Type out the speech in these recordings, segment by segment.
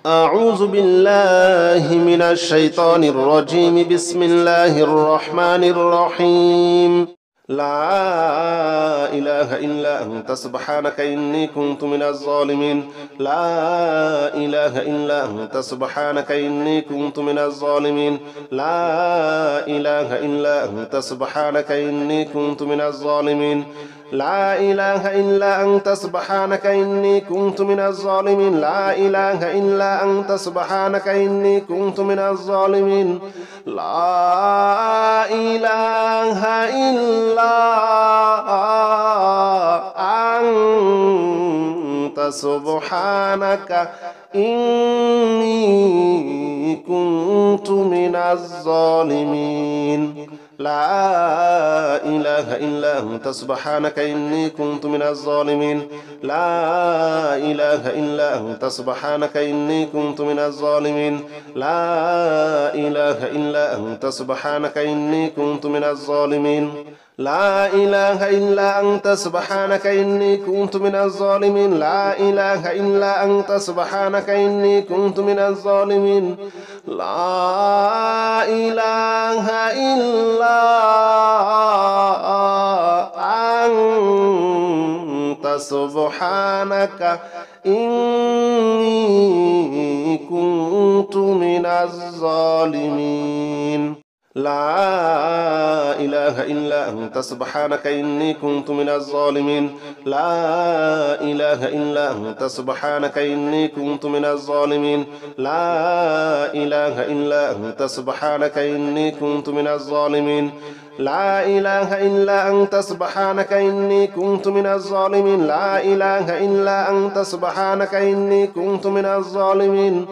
أعوذ بالله من الشيطان الرجيم. بسم الله الرحمن الرحيم. لا إله إلا أنت سبحانك إني كنت من الظالمين. لا إله إلا أنت سبحانك إني كنت من الظالمين. لا إله إلا أنت سبحانك إني كنت من الظالمين. لا إله إلا أنت سبحانك إني كنت من الظالمين. لا إله إلا أنت سبحانك إني كنت من الظالمين. لا إله إلا أنت سبحانك إني كنت من الظالمين. لا إله إلا أنت سبحانك إني كنت من الظالمين. لا إله إلا أنت سبحانك إني كنت من الظالمين. لا إله إلا أنت سبحانك إني كنت من الظالمين. لا إله إلا أنت سبحانك إني كنت من الظالمين. لا إله إلا أنت سبحانك إني كنت من الظالمين. لا إله إلا أنت سبحانك إني كنت من الظالمين. لا إله إلا أنت سبحانك إني كنت من الظالمين. لا إله إلا أنت سبحانك إني كنت من الظالمين. لا إله إلا أنت سبحانك إني كنت من الظالمين. لا إله إلا أنت سبحانك إني كنت من الظالمين. لا إله إلا أنت سبحانك إني كنت من الظالمين.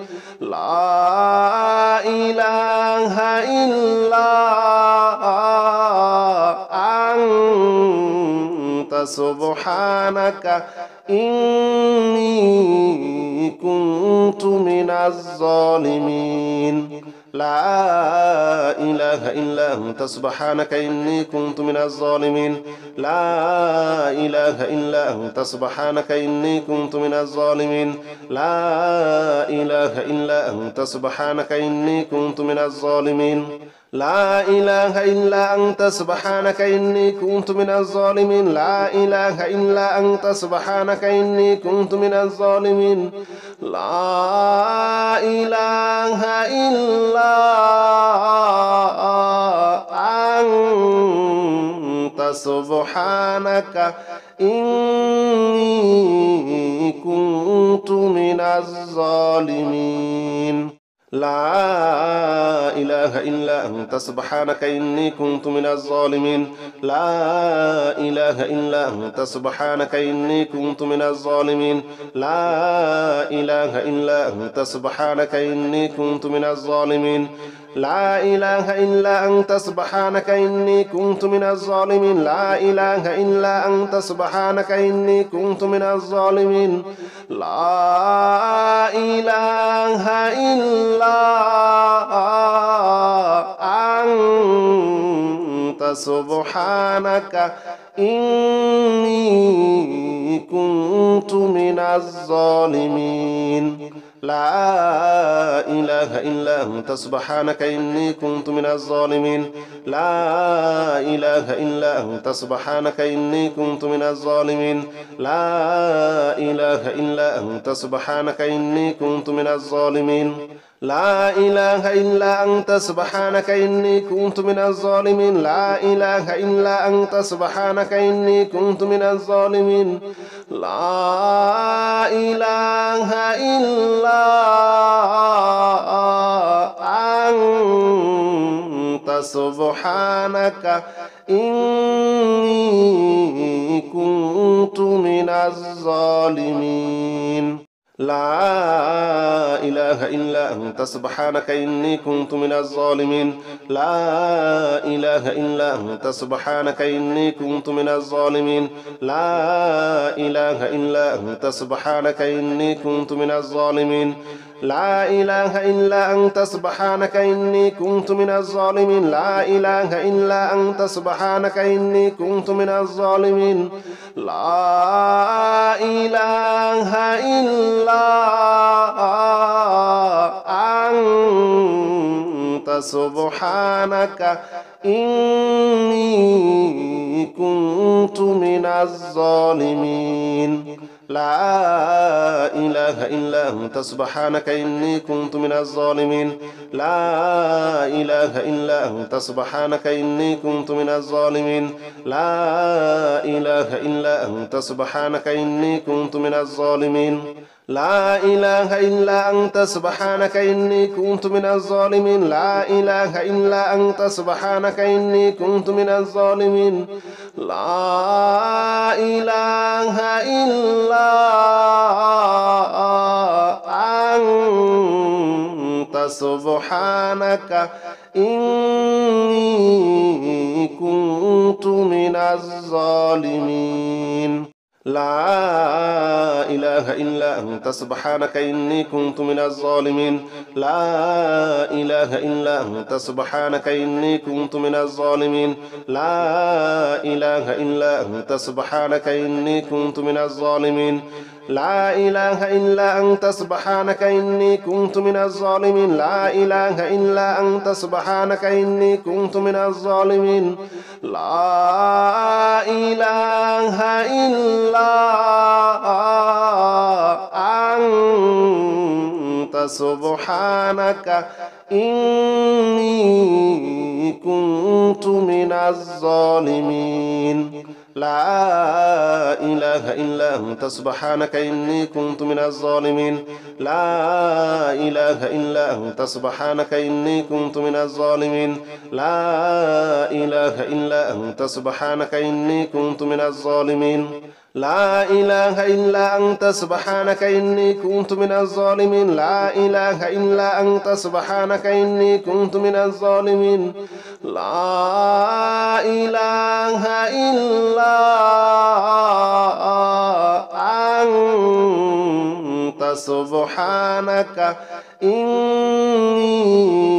لا إله إلا أنت سبحانك إني كنت من الظالمين. لا إله إلا أنت سبحانك إني كنت من الظالمين. لا إله إلا أنت سبحانك إني كنت من الظالمين. لا إله إلا أنت سبحانك إني كنت من الظالمين. لا إله إلا أنت سبحانك إني كنت من الظالمين. لا إله إلا أنت سبحانك إني كنت من الظالمين. لا إله إلا أنت سبحانك إني كنت من الظالمين. لا إله إلا أنت سبحانك إني كنت من الظالمين. لا إله إلا أنت سبحانك إني كنت من الظالمين. لا إله إلا أنت سبحانك إني كنت من الظالمين. لا إله إلا أنت سبحانك إني كنت من الظالمين. لا إله إلا أنت سبحانك إني كنت من الظالمين. لا إله إلا أنت سبحانك إني كنت من الظالمين. لا إله إلا أنت سبحانك إني كنت من الظالمين. لا إله إلا أنت سبحانك إني كنت من الظالمين. لا إله إلا أنت سبحانك إني كنت من الظالمين. لا إله إلا أنت سبحانك إني كنت من الظالمين. لا إله إلا أنت سبحانك إني كنت من الظالمين. لا إله إلا أنت سبحانك إني كنت من الظالمين. لا إله إلا أنت سبحانك إني كنت من الظالمين. لا إله إلا أنت سبحانك إني كنت من الظالمين. لا إله إلا أنت سبحانك إني كنت من الظالمين. لا إله إلا أنت سبحانك إني كنت من الظالمين. لا إله إلا أنت سبحانك إني كنت من الظالمين. لا إله إلا سبحانك إني كنت من الظالمين لا إله إلا أنت سبحانك إني كنت من الظالمين لا إله إلا أنت سبحانك إني كنت من الظالمين لا إله إلا أنت سبحانك إني كنت من الظالمين لا إله إلا أنت سبحانك إني كنت من الظالمين لا إله إلا أنت سبحانك إني كنت من الظالمين لا إله إلا أنت سبحانك إني كنت من الظالمين لا إله إلا أنت سبحانك إني كنت من الظالمين لا إله إلا أنت سبحانك إني كنت من الظالمين لا إله إلا أنت سبحانك إني كنت من الظالمين لا إله إلا أنت سبحانك إني كنت من الظالمين لا إله إلا أنت سبحانك إني كنت من الظالمين لا إله إلا أنت سبحانك إني كنت من الظالمين لا إله إلا أنت سبحانك إني كنت من الظالمين لا إله إلا أنت سبحانك إني كنت من الظالمين لا إله إلا أنت سبحانك إني كنت من الظالمين لا إله إلا أنت سبحانك إني كنت من الظالمين لا إله إلا أنت سبحانك إني كنت من الظالمين لا إله إلا أنت سبحانك إني كنت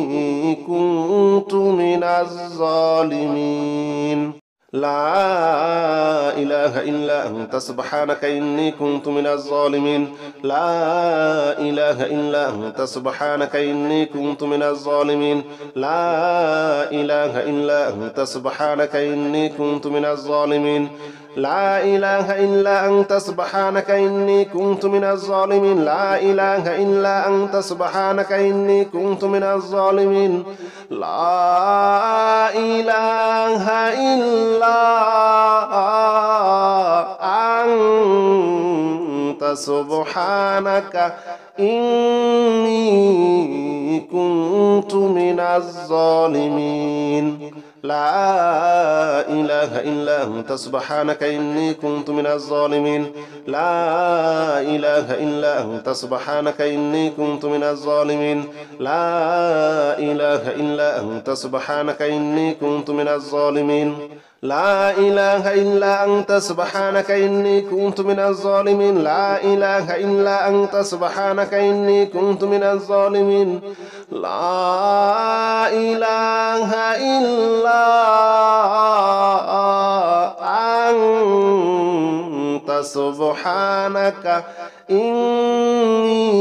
من الظالمين لا إله إلا أنت سبحانك إني كنت من الظالمين لا إله إلا أنت سبحانك إني كنت من الظالمين لا إله إلا أنت سبحانك إني كنت من الظالمين لا إله إلا أنت سبحانك إني كنت من الظالمين لا إله إلا أنت سبحانك إني كنت من الظالمين لا إله إلا أنت سبحانك إني كنت من الظالمين لا إله إلا أنت سبحانك إني كنت من الظالمين لا إله إلا أنت سبحانك إني كنت من الظالمين لا إله إلا أنت سبحانك إني كنت من الظالمين لا إله إلا أنت سبحانك إني كنت من الظالمين لا إله إلا أنت سبحانك إني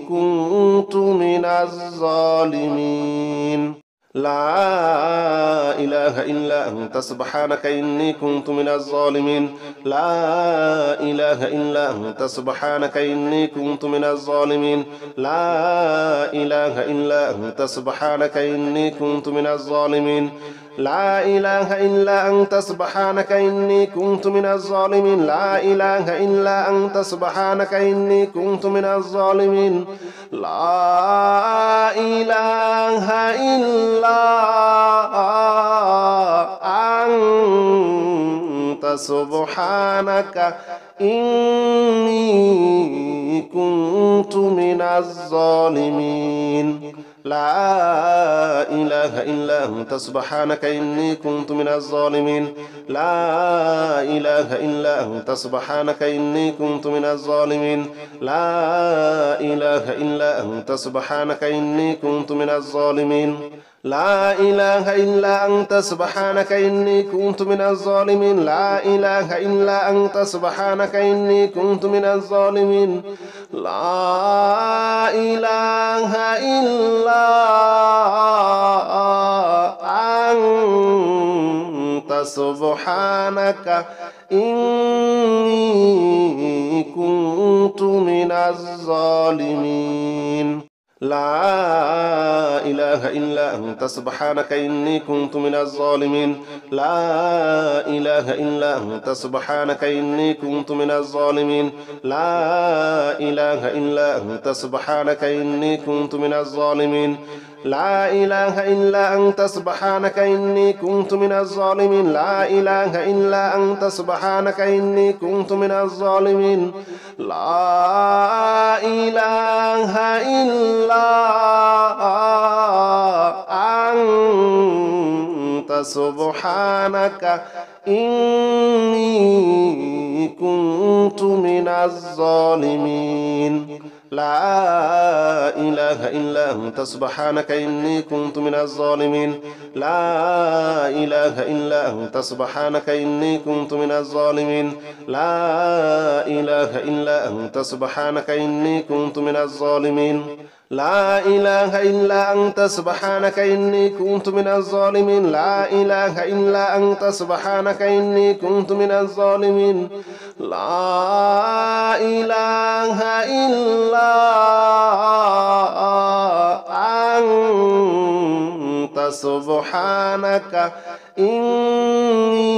كنت من الظالمين لا إله إلا أنت سبحانك إني كنت من الظالمين لا إله إلا أنت سبحانك إني كنت من الظالمين لا إله إلا أنت سبحانك إني كنت من الظالمين لا إله إلا أنت سبحانك إني كنت من الظالمين لا إله إلا أنت سبحانك إني كنت من الظالمين لا إله إلا أنت سبحانك إني كنت من الظالمين لا إله إلا أنت سبحانك إني كنت من الظالمين لا إله إلا أنت سبحانك إني كنت من الظالمين لا إله إلا أنت سبحانك إني كنت من الظالمين لا إله إلا أنت سبحانك إني كنت من الظالمين لا إله إلا أنت سبحانك إني كنت من الظالمين لا إله إلا أنت سبحانك إني كنت من الظالمين لا إله إلا سبحانك إني كنت من الظالمين لا إله إلا أنت سبحانك إني كنت من الظالمين لا إله إلا أنت سبحانك إني كنت من الظالمين لا إله إلا أنت سبحانك إني كنت من الظالمين لا إله إلا أنت سبحانك إني كنت من الظالمين لا إله إلا أنت سبحانك إني كنت من الظالمين لا إله إلا أنت سبحانك إني كنت من الظالمين لا إله إلا أنت سبحانك إني كنت من الظالمين لا إله إلا أنت سبحانك إني كنت من الظالمين لا إله إلا أنت سبحانك إني كنت من الظالمين لا إله إلا أنت سبحانك إني كنت من الظالمين لا إله إلا أنت سبحانك إني كنت من الظالمين لا إله إلا أنت سبحانك إني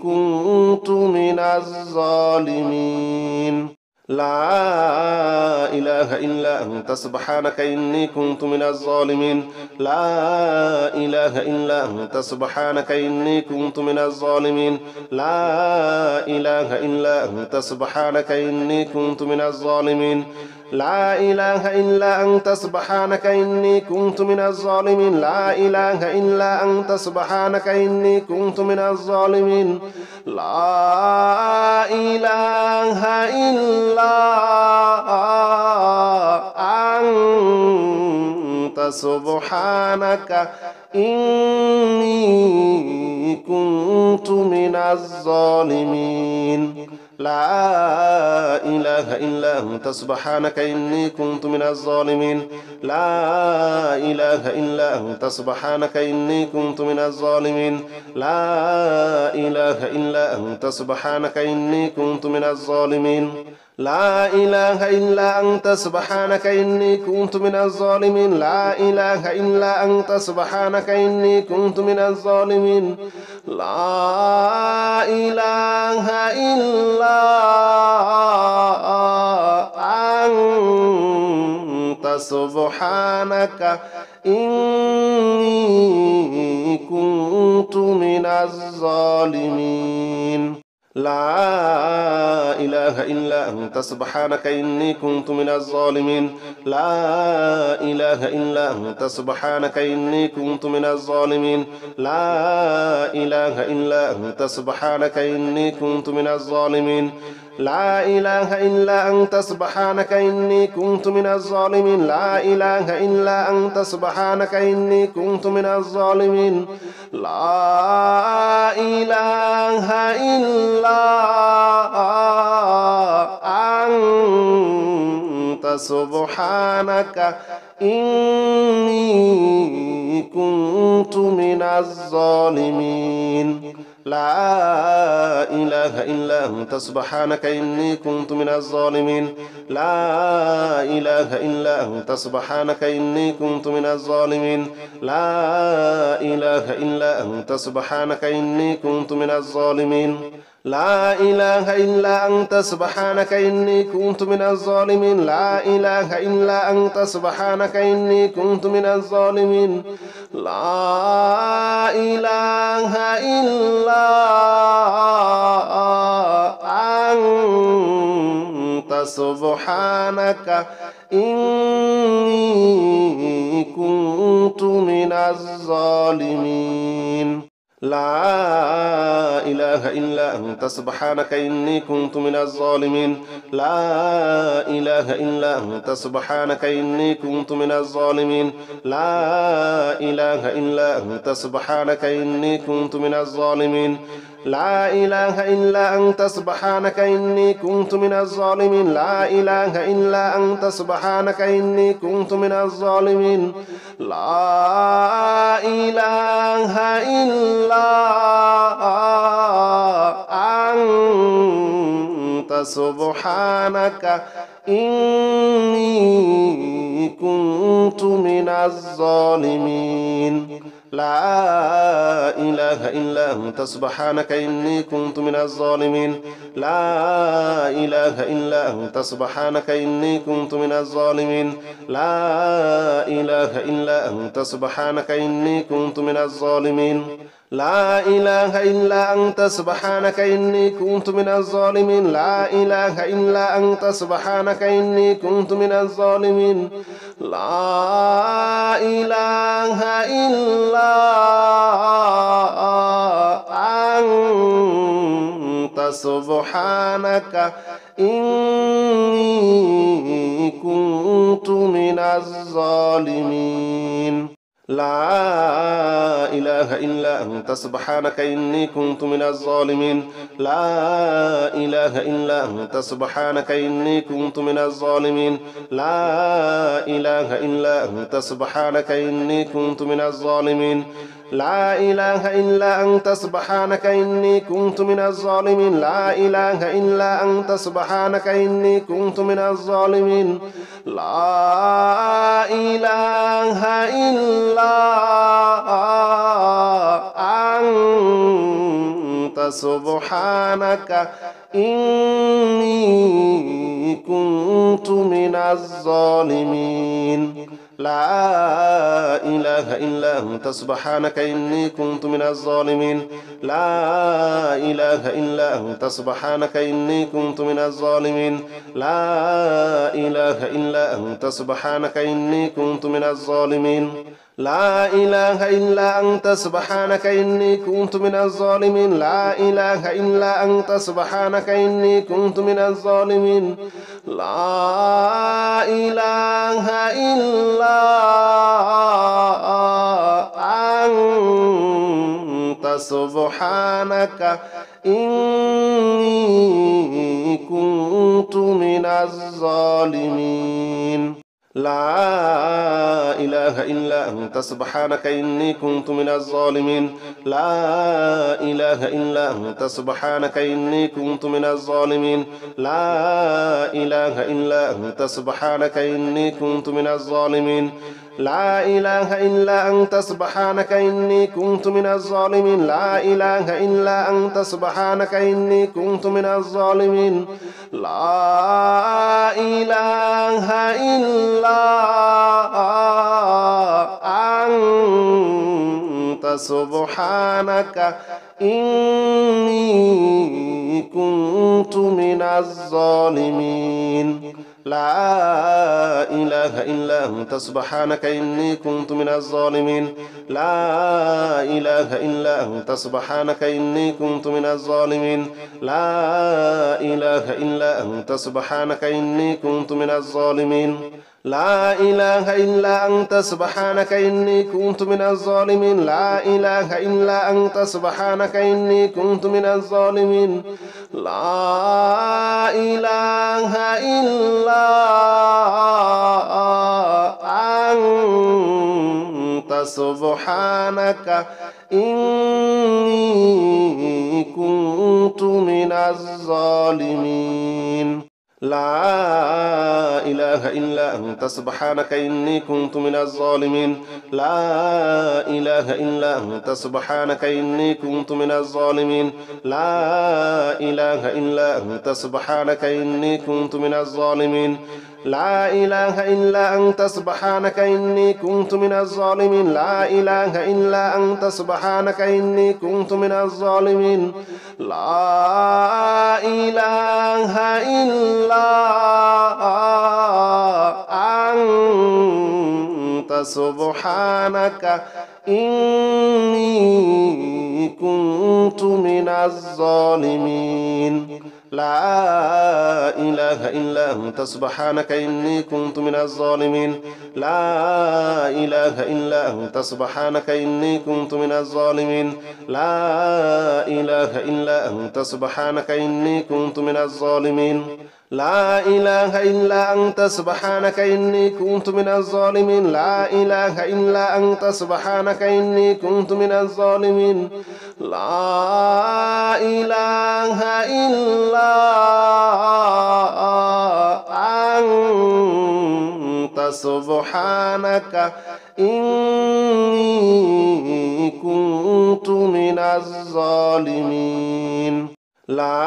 كنت من الظالمين لا إله إلا أنت سبحانك إني كنت من الظالمين لا إله إلا أنت سبحانك إني كنت من الظالمين لا إله إلا أنت سبحانك إني كنت من الظالمين لا إله إلا أنت سبحانك إني كنت من الظالمين لا إله إلا أنت سبحانك إني كنت من الظالمين لا إله إلا أنت سبحانك إني كنت من الظالمين لا إله إلا أنت سبحانك إني كنت من الظالمين لا إله إلا أنت سبحانك إني كنت من الظالمين لا إله إلا أنت سبحانك إني كنت من الظالمين لا إله إلا أنت سبحانك إني كنت من الظالمين لا إله إلا أنت سبحانك إني كنت من الظالمين لا إله إلا أنت سبحانك إني كنت من الظالمين لا إله إلا أنت سبحانك إني كنت من الظالمين لا إله إلا أنت سبحانك إني كنت من الظالمين لا إله إلا أنت سبحانك إني كنت من الظالمين لا إله إلا أنت سبحانك إني كنت من الظالمين لا إله إلا أنت سبحانك إني كنت من الظالمين لا إله إلا أنت سبحانك إني كنت من الظالمين لا إله إلا أنت سبحانك إني كنت من الظالمين لا إله إلا أنت سبحانك إني كنت من الظالمين لا إله إلا أنت سبحانك إني كنت من الظالمين لا إله إلا أنت سبحانك إني كنت من الظالمين لا إله إلا أنت سبحانك إني كنت من الظالمين لا إله إلا أنت سبحانك إني كنت من الظالمين لا إله إلا أنت سبحانك إني كنت من الظالمين لا إله إلا أنت سبحانك إني كنت من الظالمين لا إله إلا أنت سبحانك إني كنت من الظالمين لا إله إلا أنت سبحانك إني كنت من الظالمين لا إله إلا أنت سبحانك إني كنت من الظالمين لا إله إلا أنت سبحانك إني كنت من الظالمين لا إله إلا أنت سبحانك إني كنت من الظالمين لا إله إلا أنت سبحانك إني كنت من الظالمين لا إله إلا أنت سبحانك إني كنت من الظالمين لا إله إلا أنت سبحانك إني كنت من الظالمين لا إله إلا أنت سبحانك إني كنت من الظالمين لا إله إلا أنت سبحانك إني كنت من الظالمين لا إله إلا أنت سبحانك إني كنت من الظالمين لا إله إلا أنت سبحانك إني كنت من الظالمين لا إله إلا أنت سبحانك إني كنت من الظالمين لا إله إلا أنت سبحانك إني كنت من الظالمين لا إله إلا أنت سبحانك إني كنت من الظالمين لا إله إلا أنت سبحانك إني كنت من الظالمين لا إله إلا أنت سبحانك إني كنت من الظالمين لا إله إلا أنت سبحانك إني كنت من الظالمين لا إله إلا أنت سبحانك إني كنت من الظالمين لا إله إلا أنت سبحانك إني كنت من الظالمين لا إله إلا أنت سبحانك إني كنت من الظالمين لا إله إلا أنت سبحانك إني كنت من الظالمين لا إله إلا أنت سبحانك إني كنت من الظالمين لا إله إلا أنت سبحانك إني كنت من الظالمين لا إله إلا أنت سبحانك إني كنت من الظالمين لا إله إلا أنت سبحانك إني كنت من الظالمين لا إله إلا أنت سبحانك إني كنت من الظالمين لا إله إلا أنت سبحانك إني كنت من الظالمين لا إله إلا أنت سبحانك إني كنت من الظالمين لا إله إلا أنت سبحانك إني كنت من الظالمين لا إله إلا أنت سبحانك إني كنت من الظالمين لا إله إلا أنت سبحانك إني كنت من الظالمين لا إله إلا أنت سبحانك إني كنت من الظالمين لا إله إلا أنت سبحانك إني كنت من الظالمين لا إله إلا أنت سبحانك إني كنت من الظالمين لا إله إلا أنت سبحانك إني كنت من الظالمين لا إله إلا أنت سبحانك إني كنت من الظالمين لا إله إلا أنت سبحانك إني كنت من الظالمين لا إله إلا أنت سبحانك إني كنت من الظالمين لا إله إلا أنت سبحانك إني كنت من الظالمين لا إله إلا أنت سبحانك إني كنت من الظالمين لا إله إلا أنت سبحانك إني كنت من الظالمين لا إله إلا أنت سبحانك إني كنت من الظالمين لا إله إلا أنت سبحانك إني كنت من الظالمين لا إله إلا أنت سبحانك إني كنت من الظالمين لا إله إلا أنت سبحانك إني كنت من الظالمين لا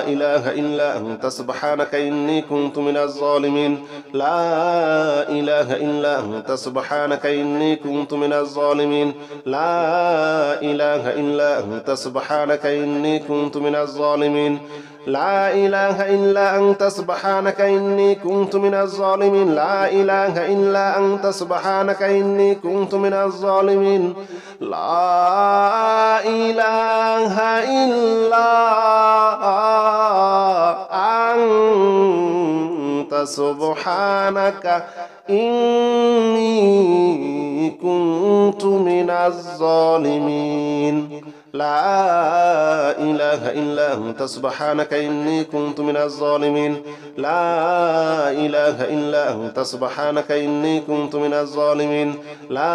إله إلا أنت سبحانك إني كنت من الظالمين لا إله إلا أنت سبحانك إني كنت من الظالمين لا إله إلا أنت سبحانك إني كنت من الظالمين لا إله إلا أنت سبحانك إني كنت من الظالمين لا إله إلا أنت سبحانك إني كنت من الظالمين لا إله إلا أنت سبحانك إني كنت من الظالمين لا إله إلا أنت سبحانك إني كنت من الظالمين لا إله إلا أنت سبحانك إني كنت من الظالمين لا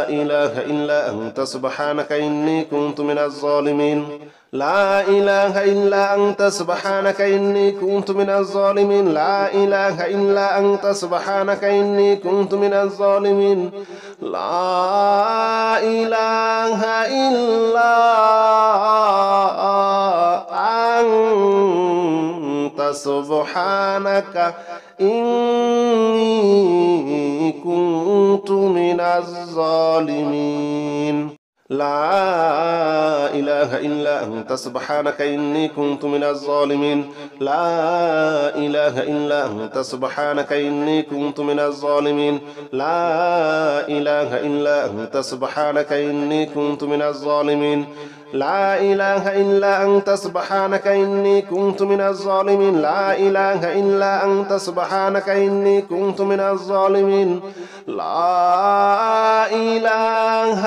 إله إلا أنت سبحانك إني كنت من الظالمين لا إله إلا أنت سبحانك إني كنت من الظالمين لا إله إلا أنت سبحانك إني كنت من الظالمين لا إله إلا أنت سبحانك إني كنت من الظالمين لا إله إلا أنت سبحانك إني كنت من الظالمين لا إله إلا أنت سبحانك إني كنت من الظالمين لا إله إلا أنت سبحانك إني كنت من الظالمين لا إله إلا أنت سبحانك إني كنت من الظالمين لا إله إلا أنت سبحانك إني كنت من الظالمين لا إله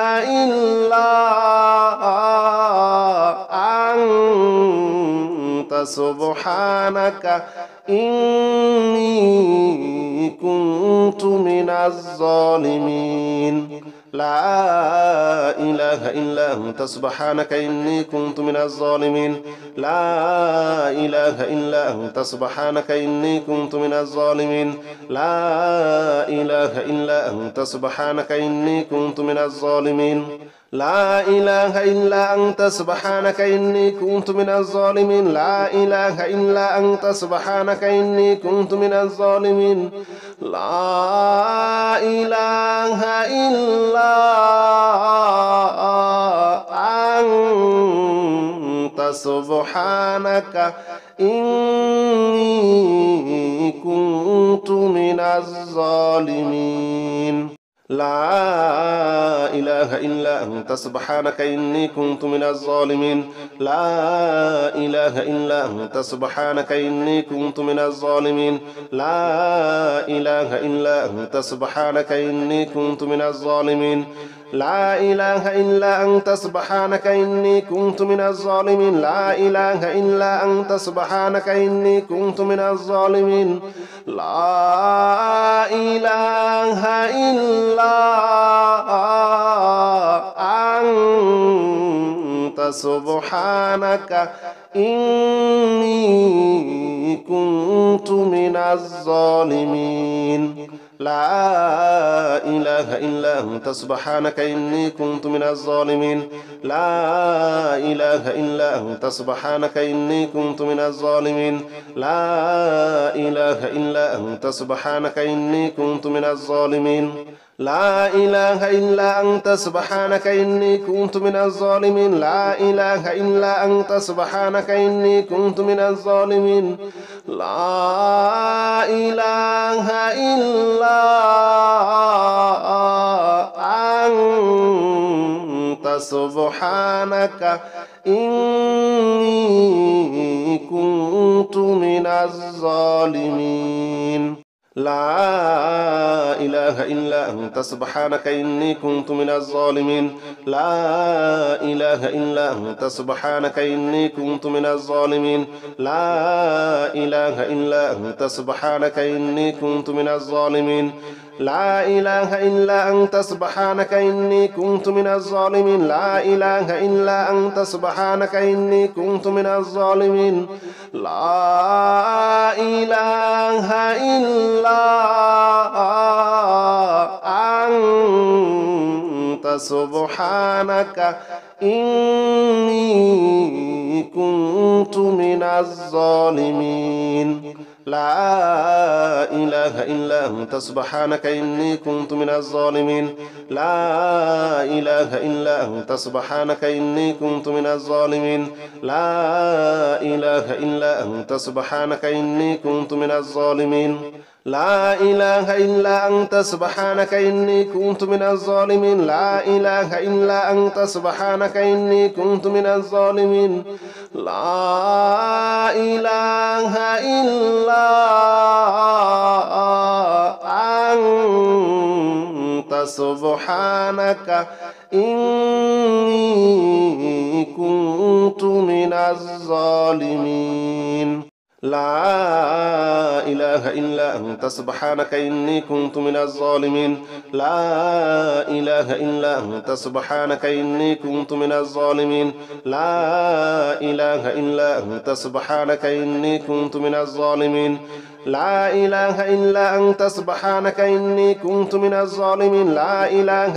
إلا أنت سبحانك إني كنت من الظالمين لا إله إلا أنت سبحانك إني كنت من الظالمين لا إله إلا أنت سبحانك إني كنت من الظالمين لا إله إلا أنت سبحانك إني كنت من الظالمين لا إله إلا أنت سبحانك إني كنت من الظالمين لا إله إلا أنت سبحانك إني كنت من الظالمين لا إله إلا أنت سبحانك إني كنت من الظالمين لا إله إلا أنت سبحانك إني كنت من الظالمين لا إله إلا أنت سبحانك إني كنت من الظالمين لا إله إلا أنت سبحانك إني كنت من الظالمين لا إله إلا أنت سبحانك إني كنت من الظالمين لا إله إلا أنت سبحانك إني كنت من الظالمين لا إله إلا أنت سبحانك إني كنت من الظالمين لا إله إلا أنت سبحانك إني كنت من الظالمين لا إله إلا أنت سبحانك إني كنت من الظالمين لا إله إلا أنت سبحانك إني كنت من الظالمين لا إله إلا أنت سبحانك إني كنت من الظالمين لا إله إلا أنت سبحانك إني كنت من الظالمين لا إله إلا أنت سبحانك إني كنت من الظالمين لا إله إلا أنت سبحانك إني كنت من الظالمين لا إله إلا أنت سبحانك إني كنت من الظالمين لا إله إلا أنت سبحانك إني كنت من الظالمين لا إله إلا أنت سبحانك إني كنت من الظالمين لا إله إلا أنت سبحانك إني كنت من الظالمين لا إله إلا أنت سبحانك إني كنت من الظالمين لا إله إلا أنت سبحانك إني كنت من الظالمين لا إله إلا أنت سبحانك إني كنت من الظالمين لا إله إلا أنت سبحانك إني كنت من الظالمين لا إله إلا أنت سبحانك إني كنت من الظالمين لا إله إلا أنت سبحانك إني كنت من الظالمين لا إله إلا أنت سبحانك إني كنت من الظالمين لا إله إلا أنت سبحانك إني كنت من الظالمين لا إله إلا أنت سبحانك إني كنت من الظالمين لا إله إلا أنت سبحانك إني كنت من الظالمين لا إله إلا أنت سبحانك إني كنت من الظالمين لا إله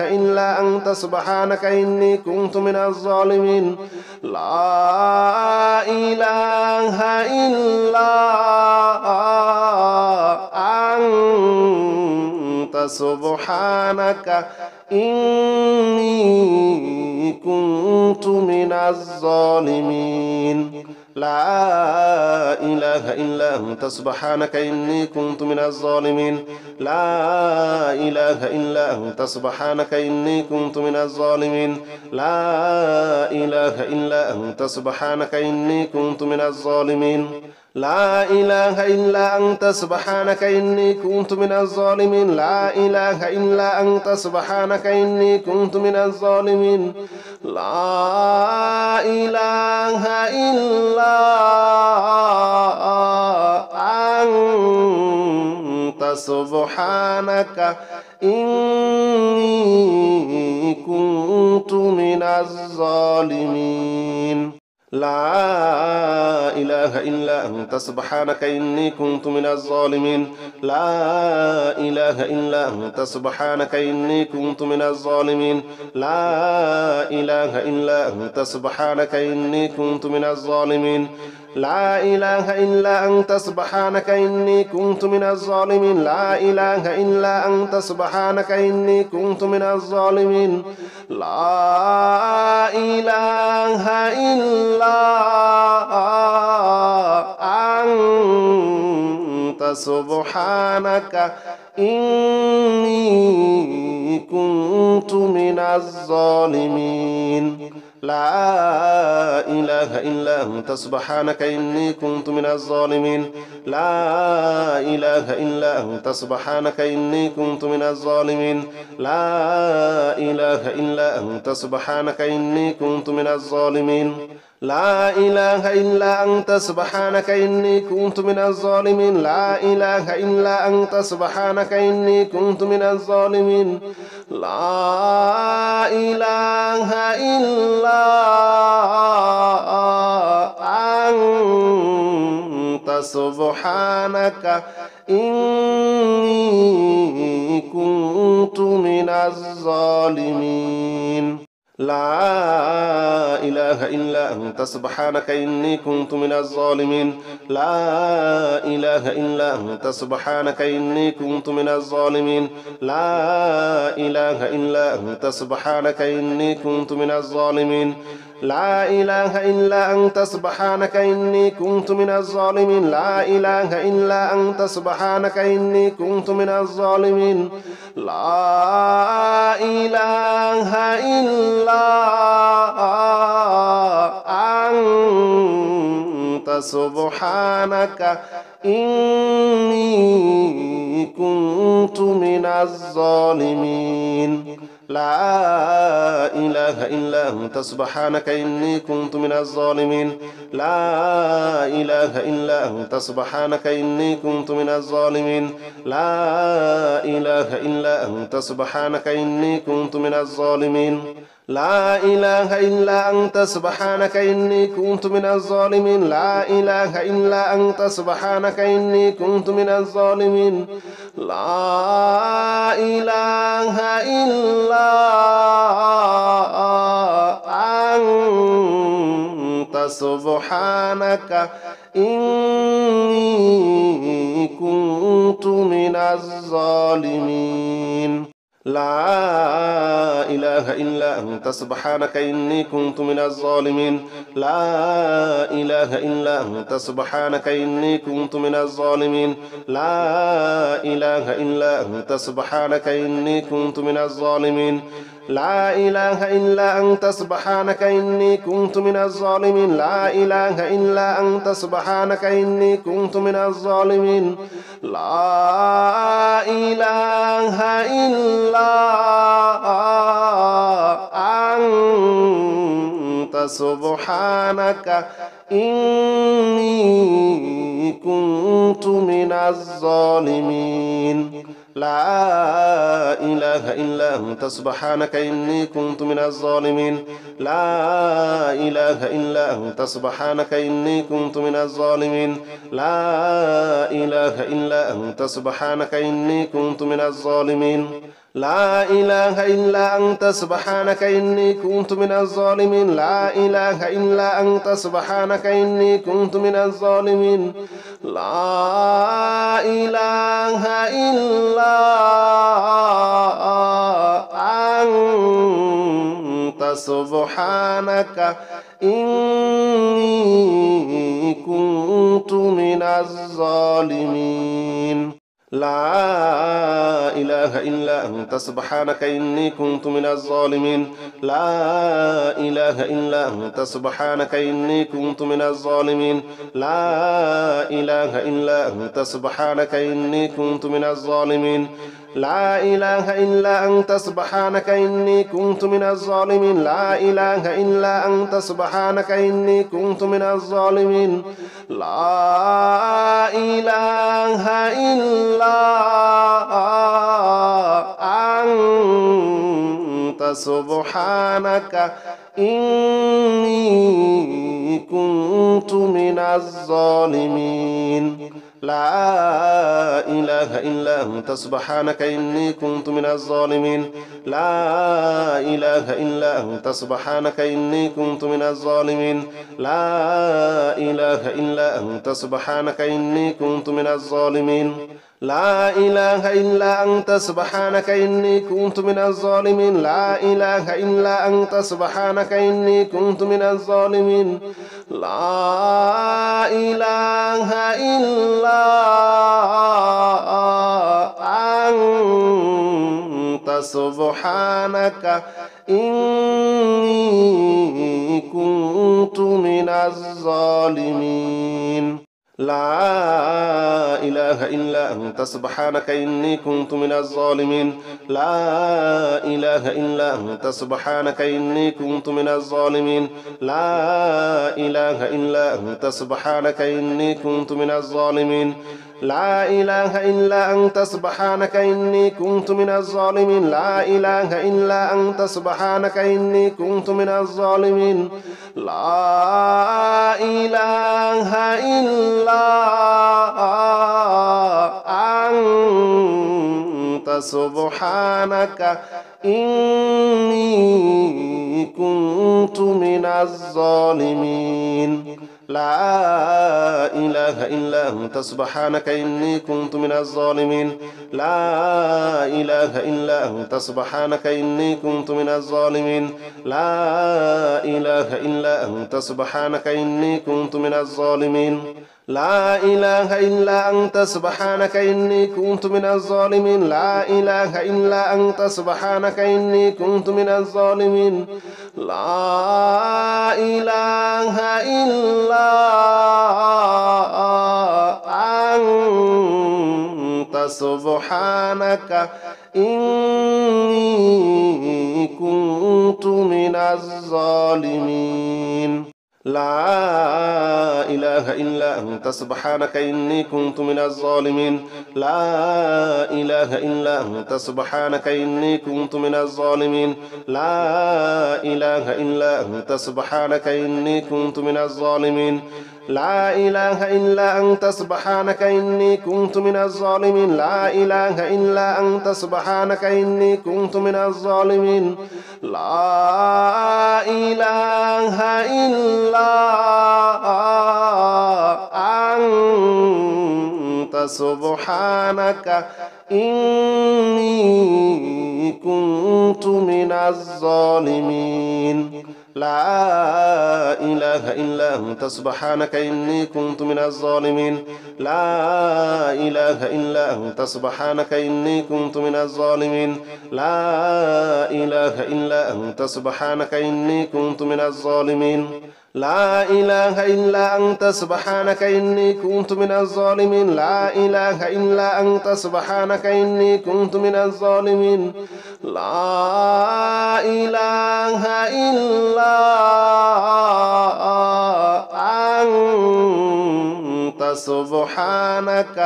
إلا أنت سبحانك إني كنت من الظالمين لا إله إلا أنت سبحانك إني كنت من الظالمين لا إله إلا أنت سبحانك إني كنت من الظالمين لا إله إلا أنت سبحانك إني كنت من الظالمين لا إله إلا أنت سبحانك إني كنت من الظالمين لا إله إلا أنت سبحانك إني كنت من الظالمين لا إله إلا أنت سبحانك إني كنت من الظالمين لا إله إلا أنت سبحانك إني كنت من الظالمين لا إله إلا أنت سبحانك إني كنت من الظالمين لا إله إلا أنت سبحانك إني كنت من الظالمين لا إله إلا أنت سبحانك إني كنت من الظالمين لا إله إلا أنت سبحانك إني كنت من الظالمين لا إله إلا أنت سبحانك إني كنت من الظالمين لا إله إلا أنت سبحانك إني كنت من الظالمين لا إله إلا أنت سبحانك إني كنت من الظالمين لا إله إلا أنت سبحانك إني كنت من الظالمين لا إله إلا أنت سبحانك إني كنت من الظالمين لا إله إلا أنت سبحانك إني كنت من الظالمين لا إله إلا أنت سبحانك إني كنت من الظالمين لا إله إلا أنت سبحانك إني كنت من الظالمين لا إله إلا أنت سبحانك إني كنت من الظالمين لا إله إلا أنت سبحانك إني كنت من الظالمين لا إله إلا أنت سبحانك إني كنت من الظالمين لا إله إلا أنت سبحانك إني كنت من الظالمين لا إله إلا أنت سبحانك إني كنت من الظالمين لا إله إلا أنت سبحانك إني كنت من الظالمين لا إله إلا أنت سبحانك إني كنت من الظالمين لا إله إلا أنت سبحانك إني كنت من الظالمين لا إله إلا أنت سبحانك إني كنت من الظالمين لا إله إلا أنت سبحانك إني كنت من الظالمين لا إله إلا أنت سبحانك إني كنت من الظالمين لا إله إلا أنت سبحانك إني كنت من الظالمين لا إله إلا أنت سبحانك إني كنت من الظالمين لا إله إلا أنت سبحانك إني كنت من الظالمين لا إله إلا أنت سبحانك إني كنت من الظالمين لا إله إلا أنت سبحانك إني كنت من الظالمين لا إله إلا أنت سبحانك إني كنت من الظالمين لا إله إلا أنت سبحانك إني كنت من الظالمين لا إله إلا أنت سبحانك إني كنت من الظالمين لا إله إلا أنت سبحانك إني كنت من الظالمين لا إله إلا أنت سبحانك إني كنت من الظالمين لا إله إلا أنت سبحانك إني كنت من الظالمين لا إله إلا أنت سبحانك إني كنت من الظالمين لا إله إلا أنت سبحانك إني كنت من الظالمين لا إله إلا أنت سبحانك إني كنت من الظالمين لا إله إلا أنت سبحانك إني كنت من الظالمين لا إله إلا أنت سبحانك إني كنت من الظالمين لا إله إلا أنت سبحانك إني كنت من الظالمين لا إله إلا أنت سبحانك إني كنت من الظالمين لا إله إلا أنت سبحانك إني كنت من الظالمين لا إله إلا أنت سبحانك إني كنت من الظالمين لا إله إلا أنت سبحانك إني كنت من الظالمين لا إله إلا أنت سبحانك إني كنت من الظالمين لا إله إلا أنت سبحانك إني كنت من الظالمين لا إله إلا أنت سبحانك إني كنت من الظالمين لا إله إلا أنت سبحانك إني كنت من الظالمين لا إله إلا أنت سبحانك إني كنت من الظالمين لا إله إلا أنت سبحانك إني كنت من الظالمين لا إله إلا أنت سبحانك إني كنت من الظالمين لا إله إلا أنت سبحانك إني كنت من الظالمين لا إله إلا أنت سبحانك إني كنت من الظالمين لا إله إلا أنت سبحانك إني كنت من الظالمين لا إله إلا أنت سبحانك إني كنت من الظالمين لا إله إلا أنت سبحانك إني كنت من الظالمين لا إله إلا أنت سبحانك إني كنت من الظالمين لا إله إلا أنت سبحانك إني كنت من الظالمين لا إله إلا أنت سبحانك إني كنت من الظالمين لا إله إلا أنت سبحانك إني كنت من الظالمين لا إله إلا أنت سبحانك إني كنت من الظالمين لا إله إلا أنت سبحانك إني كنت من الظالمين لا إله إلا أنت سبحانك إني كنت من الظالمين لا إله إلا أنت سبحانك إني كنت من الظالمين لا إله إلا أنت سبحانك إني كنت من الظالمين لا إله إلا أنت سبحانك إني كنت من الظالمين لا إله إلا أنت سبحانك إني كنت من الظالمين لا إله إلا أنت سبحانك إني كنت من الظالمين لا إله إلا أنت سبحانك إني كنت من الظالمين لا إله إلا أنت سبحانك إني كنت من الظالمين لا إله إلا أنت سبحانك إني كنت من الظالمين لا إله إلا أنت سبحانك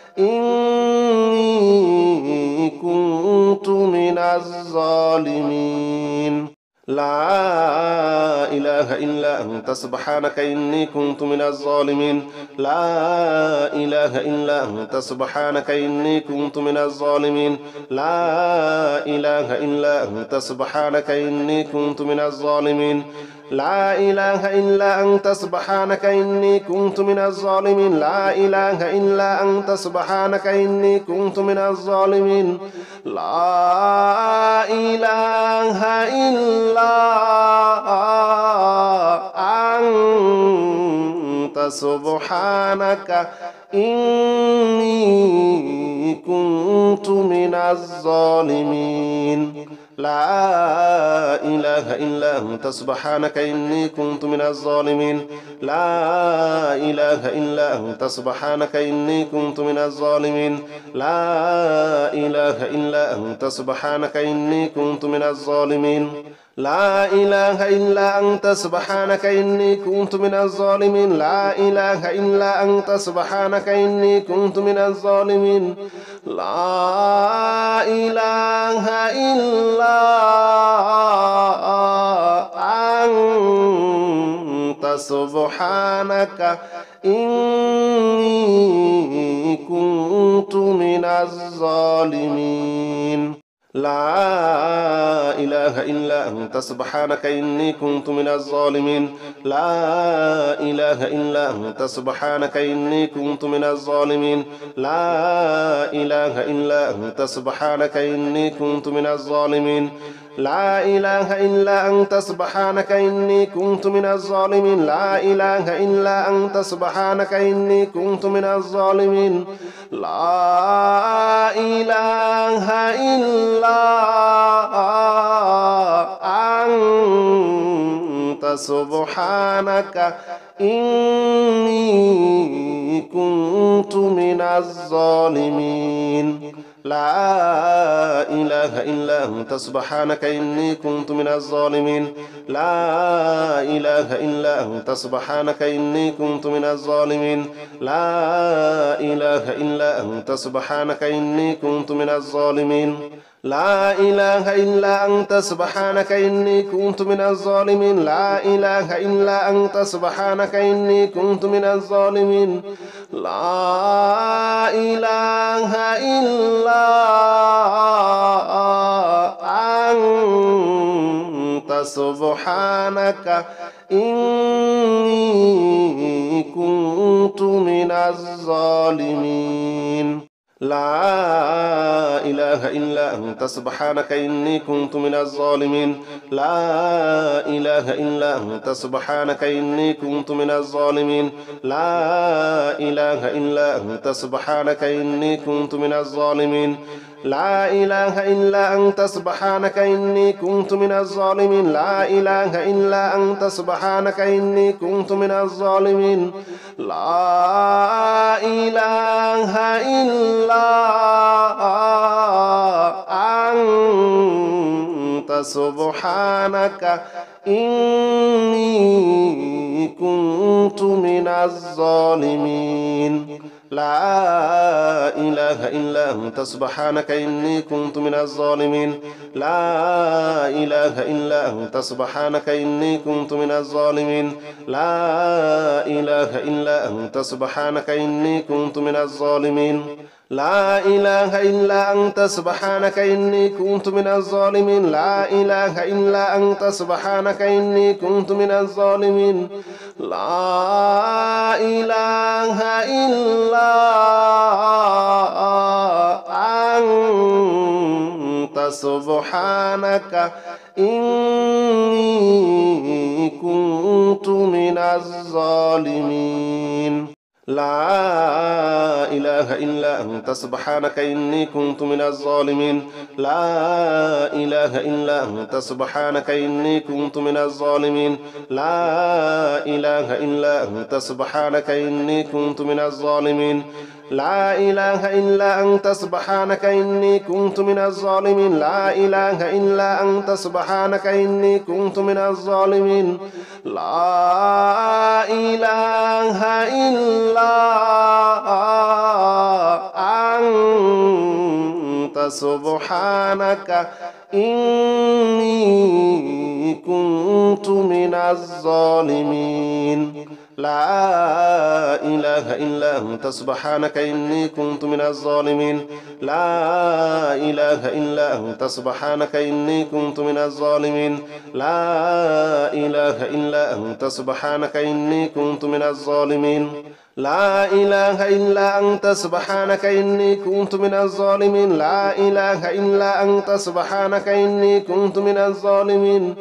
إني كنت من الظالمين لا إله إلا أنت سبحانك إني كنت من الظالمين لا إله إلا أنت سبحانك إني كنت من الظالمين لا إله إلا أنت سبحانك إني كنت من الظالمين لا إله إلا أنت سبحانك إني كنت من الظالمين لا إله إلا أنت سبحانك إني كنت من الظالمين لا إله إلا أنت سبحانك إني كنت من الظالمين لا إله إلا أنت سبحانك إني كنت من الظالمين لا إله إلا أنت سبحانك إني كنت من الظالمين لا إله إلا أنت سبحانك إني كنت من الظالمين لا إله إلا أنت سبحانك إني كنت من الظالمين لا إله إلا أنت سبحانك إني كنت من الظالمين لا إله إلا أنت سبحانك إني كنت من الظالمين لا إله إلا أنت سبحانك إني كنت من الظالمين لا إله إلا أنت سبحانك إني كنت من الظالمين لا إله إلا أنت سبحانك إني كنت من الظالمين لا إله إلا أنت سبحانك إني كنت من الظالمين لا إله إلا أنت سبحانك إني كنت من الظالمين لا إله إلا أنت سبحانك إني كنت من الظالمين لا إله إلا أنت سبحانك إني كنت من الظالمين لا إله إلا أنت سبحانك إني كنت من الظالمين لا إله إلا أنت سبحانك إني كنت من الظالمين لا إله إلا أنت سبحانك إني كنت من الظالمين لا إله إلا أنت سبحانك إني كنت من الظالمين لا إله إلا أنت سبحانك إني كنت من الظالمين لا إله إلا أنت سبحانك إني كنت من الظالمين لا إله إلا أنت سبحانك إني كنت من الظالمين لا إله إلا أنت سبحانك إني كنت من الظالمين لا إله إلا أنت سبحانك إني كنت من الظالمين لا إله إلا أنت سبحانك إني كنت من الظالمين لا إله إلا أنت سبحانك إني كنت من الظالمين لا إله إلا أنت سبحانك إني كنت من الظالمين لا إله إلا أنت سبحانك إني كنت من الظالمين لا إله إلا أنت سبحانك إني كنت من الظالمين لا إله إلا أنت سبحانك إني كنت من الظالمين لا إله إلا أنت سبحانك إني كنت من الظالمين لا إله إلا أنت سبحانك إني كنت من الظالمين لا إله إلا أنت سبحانك إني كنت من الظالمين لا إله إلا أنت سبحانك إني كنت من الظالمين لا إله إلا أنت سبحانك إني كنت من الظالمين لا إله إلا أنت سبحانك إني كنت من الظالمين لا إله إلا أنت سبحانك إني كنت من الظالمين لا إله إلا أنت سبحانك إني كنت من الظالمين لا إله إلا أنت سبحانك إني كنت من الظالمين لا إله إلا أنت سبحانك إني كنت من الظالمين لا إله إلا أنت سبحانك إني كنت من الظالمين لا إله إلا أنت سبحانك إني كنت من الظالمين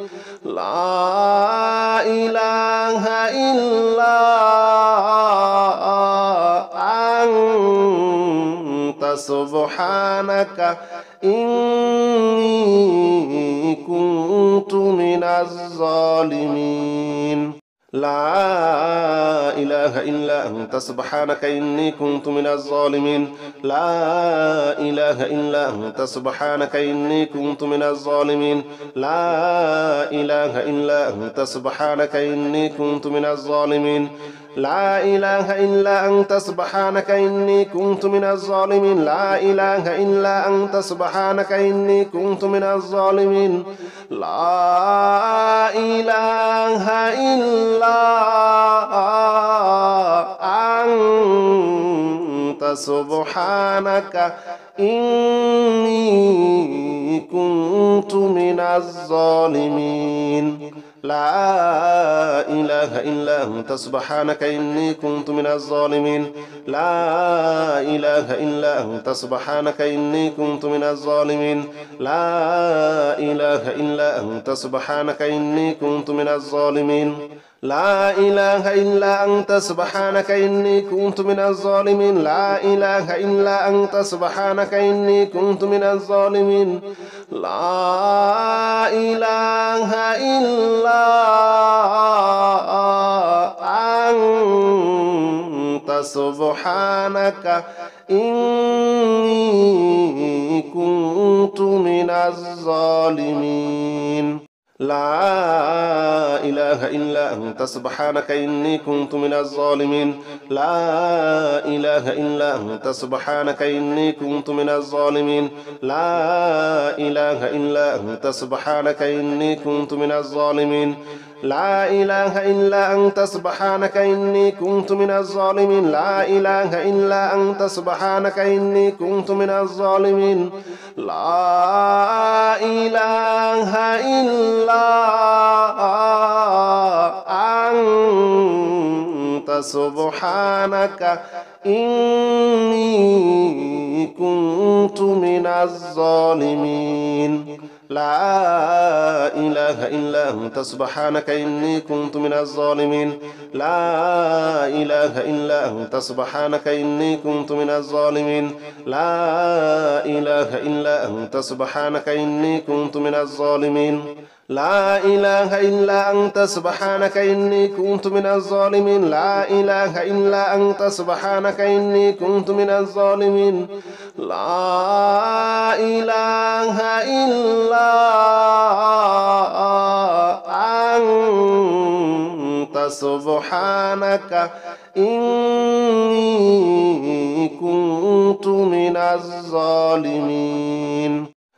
لا إله إلا أنت سبحانك إني كنت من الظالمين لا إله إلا أنت سبحانك إني كنت من الظالمين لا إله إلا أنت سبحانك إني كنت من الظالمين لا إله إلا أنت سبحانك إني كنت من الظالمين لا إله إلا أنت سبحانك إني كنت من الظالمين لا إله إلا أنت سبحانك إني كنت من الظالمين لا إله إلا أنت سبحانك إني كنت من الظالمين لا إله إلا أنت سبحانك إني كنت من الظالمين لا إله إلا أنت سبحانك إني كنت من الظالمين لا إله إلا أنت سبحانك إني كنت من الظالمين لا إله إلا أنت سبحانك إني كنت من الظالمين لا إله إلا أنت سبحانك إني كنت من الظالمين لا إله إلا أنت سبحانك إني كنت من الظالمين لا إله إلا أنت سبحانك إني كنت من الظالمين لا إله إلا أنت سبحانك إني كنت من الظالمين لا إله إلا أنت سبحانك إني كنت من الظالمين لا إله إلا أنت سبحانك إني كنت من الظالمين لا إله إلا أنت سبحانك إني كنت من الظالمين لا إله إلا أنت سبحانك إني كنت من الظالمين لا إله إلا أنت سبحانك إني كنت من الظالمين لا إله إلا أنت سبحانك إني كنت من الظالمين لا إله إلا أنت سبحانك إني كنت من الظالمين لا إله إلا أنت سبحانك إني كنت من الظالمين لا إله إلا أنت سبحانك إني كنت من الظالمين لا إله إلا أنت سبحانك إني كنت من الظالمين لا إله إلا أنت سبحانك إني كنت من الظالمين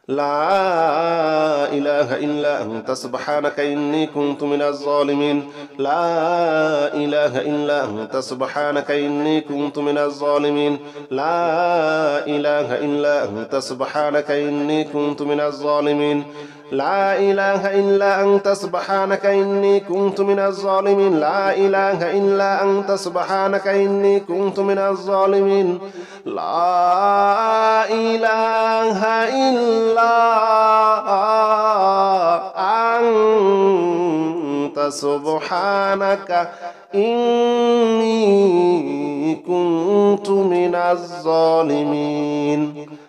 لا إله إلا أنت سبحانك إني كنت من الظالمين لا إله إلا أنت سبحانك إني كنت من الظالمين لا إله إلا أنت سبحانك إني كنت من الظالمين لا إله إلا أنت سبحانك إني كنت من الظالمين لا إله إلا أنت سبحانك إني كنت من الظالمين لا إله إلا أنت سبحانك إني كنت من الظالمين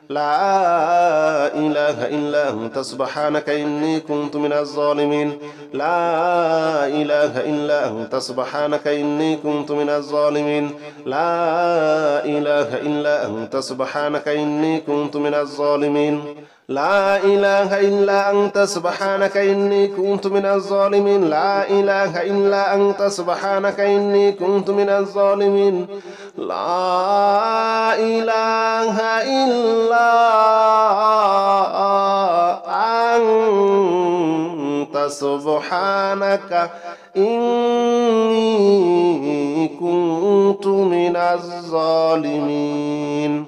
لا إله إلا أنت سبحانك إني كنت من الظالمين لا إله إلا أنت سبحانك إني كنت من الظالمين لا إله إلا أنت سبحانك إني كنت من الظالمين لا إله إلا أنت سبحانك إني كنت من الظالمين لا إله إلا أنت سبحانك إني كنت من الظالمين لا إله إلا أنت سبحانك إني كنت من الظالمين.